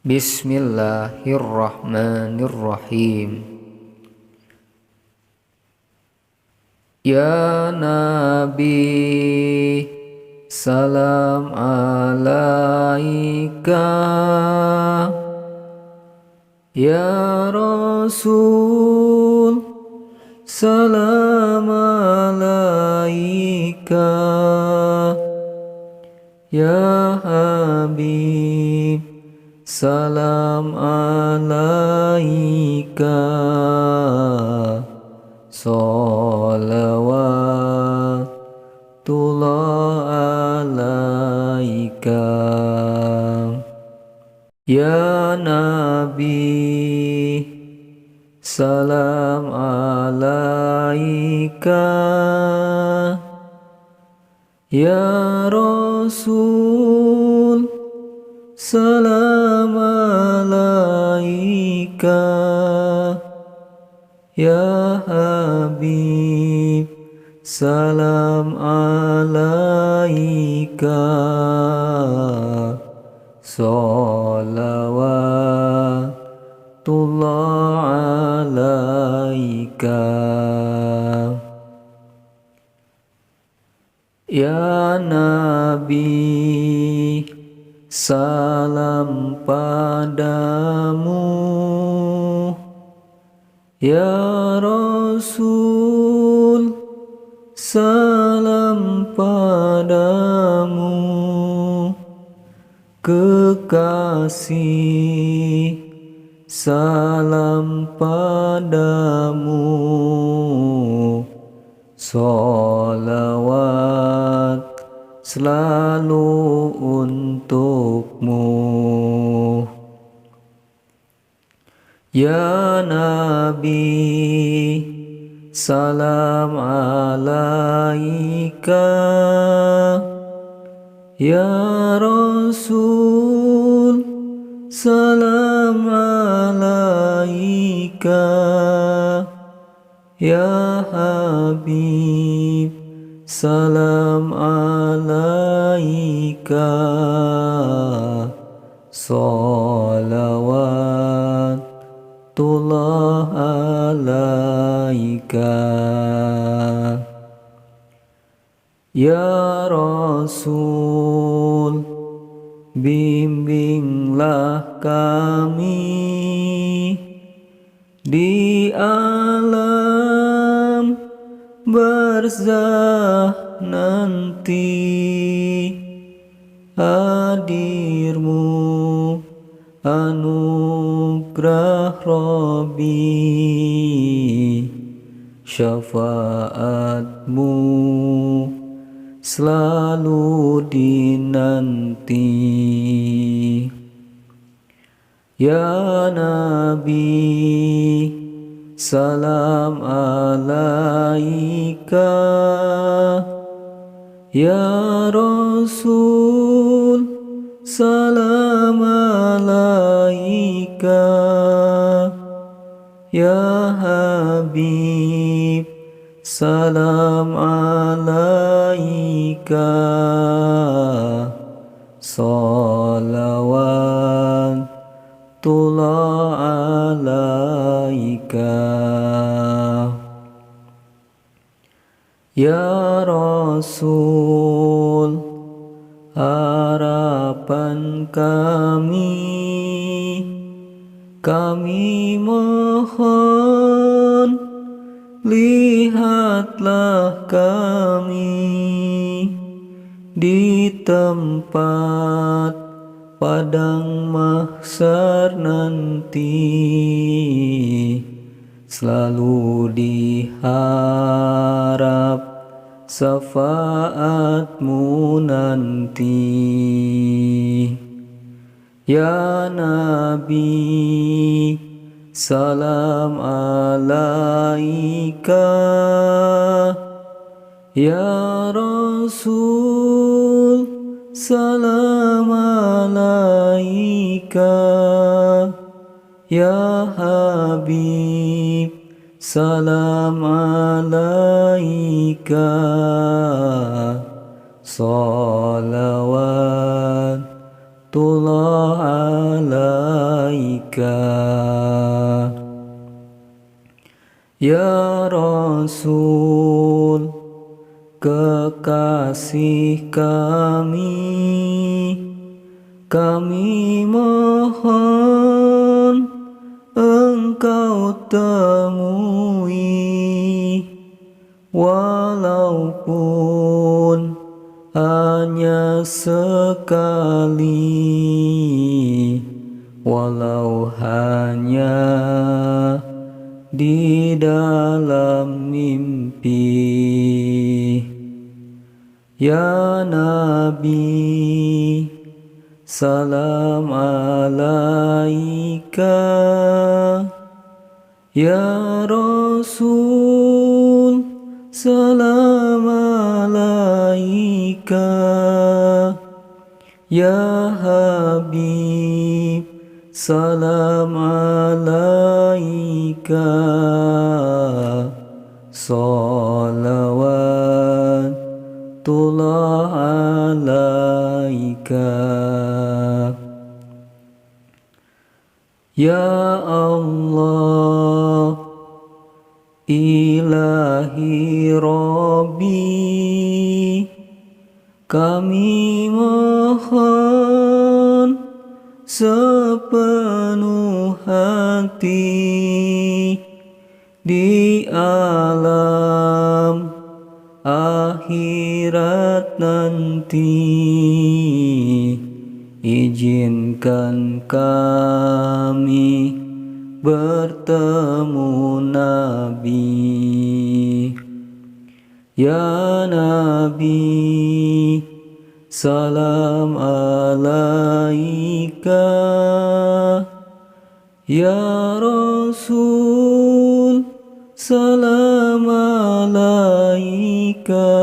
Bismillahirrahmanirrahim. Ya Nabi, salam alaika. Ya Rasul, salam alaika. Ya Habib, salam alaika. Sholawatullah alaika. Ya Nabi, salam alaika. Ya Rasul, salam alaika. Ya Habib, salam alaika. Sholawatullah alaika. Ya Nabi, salam padamu. Ya Rasul, salam padamu. Kekasih, salam padamu. Sholawat selalu untukmu. Ya Nabi, salam alaika. Ya Rasul, salam alaika. Ya Habib, salam alaika. Sholawatullah alaika. Ya Rasul, bimbinglah kami di alam barzah nanti. Hadirmu anugerah Rabbi, syafaatmu selalu dinanti. Ya Nabi, salam alaika. Ya Rasul, salam alaika. Ya Habib, salam alaika. Sholawatullah alaika. Ya Rasul, harapan kami mohon, lihatlah kami di tempat padang mahsyar nanti. Selalu diharap syafaatmu nanti. Ya Nabi, salam alaika. Ya Rasul, salam alaika. Ya Habib, salam alaika. Sholawatullah alaika. alaika. Ya Rasul, kekasih kami mohon Engkau temui, walaupun hanya sekali, walau hanya di dalam mimpi. Ya Nabi, salam alaika. Ya Rasul, salam alaika. Ya Habib, salam alaika. Salawatullah alaika. Ya Allah, Ilahi Rabbi, kami mohon sepenuh hati di alam akhirat nanti. Izinkan kami bertemu Nabi. Ya Nabi, salam alaika. Ya Rasul, salam alaika.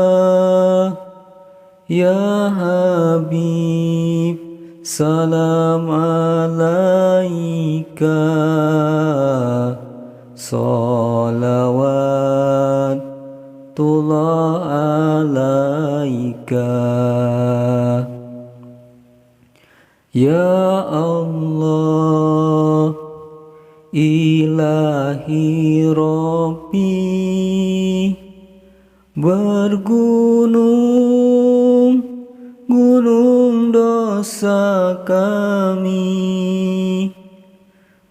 Ya Habib, salam alaika. Salawatullah alaika. Ya Allah, Ilahi Rabbi, gunung dosa kami,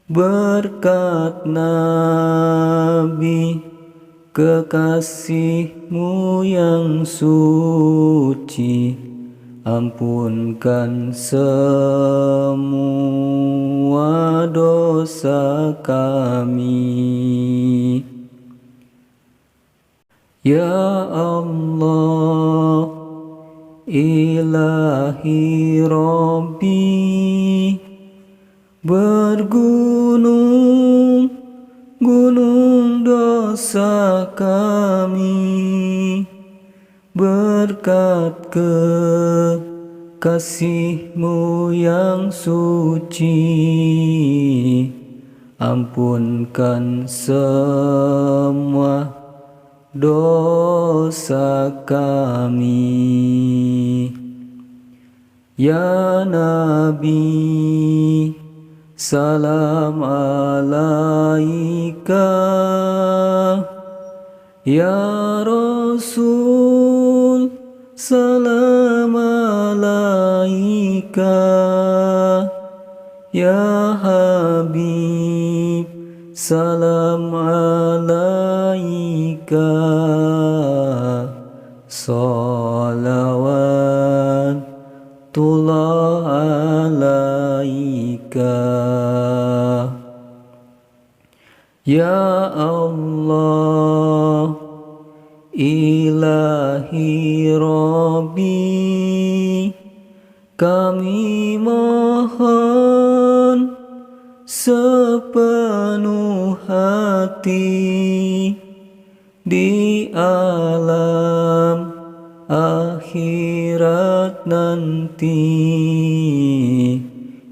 berkat Nabi kekasih-Mu yang suci, ampunkan semua dosa kami. Ya Allah, Ilahi Rabbi, gunung dosa kami, berkat kekasih-Mu yang suci, ampunkan semua dosa kami. Ya Nabi, salam alaika. Ya Rasul, salam alaika. Ya Habib, salam alaika. Salawatullah alaika. Ya Allah, Ilahi Rabbi, kami mohon sepenuh hati di alam akhirat nanti.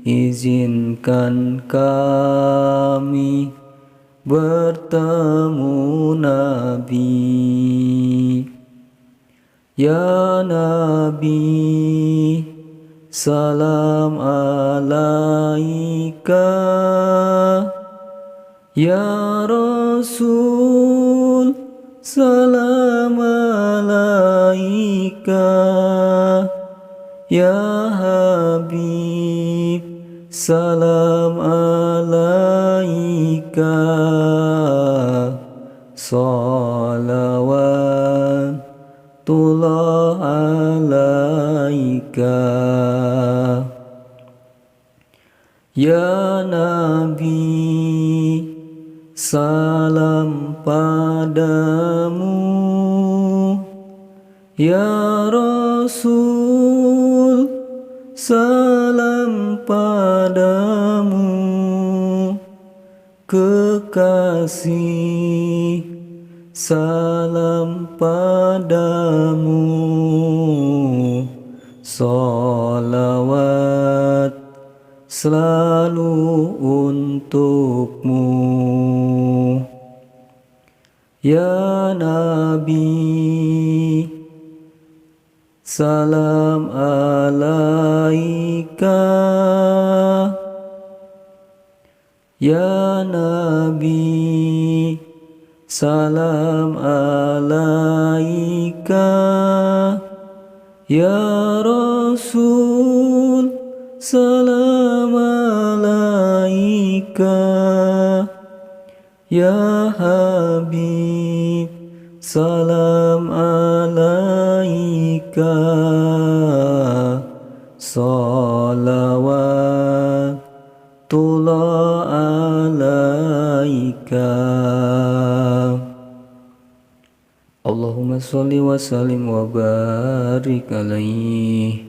Izinkan kami bertemu Nabi. Ya Nabi, salam alaika. Ya Rasul, salam alaika. Ya Habib, salam alaika. Salawatullah alaika. Ya Nabi, salam padamu. Ya Rasul, salam padamu. Kekasih, salam padamu. Sholawat selalu untukmu. Ya Nabi, salam alaika. Ya Nabi, salam alaika. Ya Rasul, salam alaika. Ya Habib, salam alaika. Salawatullah alaika. Allahumma sholli wa sallim wa barik alaihi.